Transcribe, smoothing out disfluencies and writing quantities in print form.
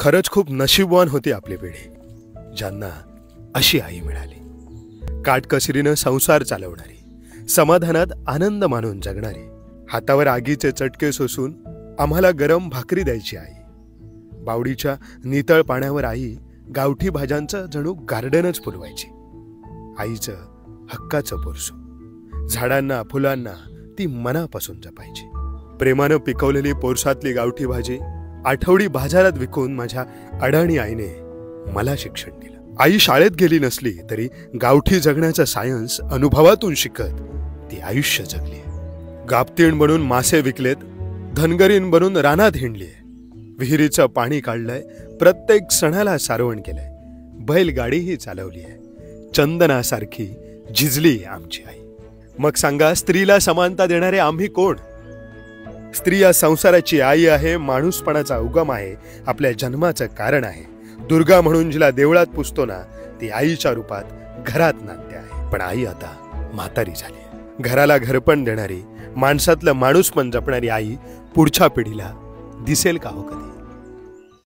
खरंच खूप नशीबवान होती आपली पिढी, ज्यांना अशी आई मिळाली. काटकसरीनं संसार चालवणारी, समाधानात आनंद मानून जगणारी, हातावर आगीचे चटके सोसून आम्हाला गरम भाकरी द्यायची आई. बावडीच्या नितळ पाण्यावर आई गावठी भाज्यांचं जणू गार्डनच फुलवायची. आईचं हक्काचं पोरसू, झाडांना फुलांना ती मनापासून जपायची. प्रेमानं पिकवलेली पोरसातली गावठी भाजी आठवडी बाजारात विकून माझ्या अडाणी आईने मला शिक्षण दिलं. आई शाळेत गेली नसली तरी गावठी जगण्याचं सायन्स अनुभवातून शिकत ती आयुष्य जगली. गाबतीण बनून मासे विकलेत, धनगरीण बनून रानात हिंडलीय, विहिरीचं पाणी काढलंय, प्रत्येक सणाला सारवण केलंय, बैलगाडीही चालवली आहे. चंदनासारखी झिजली आमची आई. मग सांगा, स्त्रीला समानता देणारे आम्ही कोण? स्त्री या संसाराची आई आहे, माणूसपणाचा उगम आहे, आपल्या जन्माचं कारण आहे. दुर्गा म्हणून जिला देवळात पुजतो ना, ती आईच्या रूपात घरात नांदते आहे. पण आई आता म्हातारी झाली आहे. घराला घरपण देणारी, माणसातलं माणूसपण जपणारी आई पुढच्या पिढीला दिसेल का हो कधी?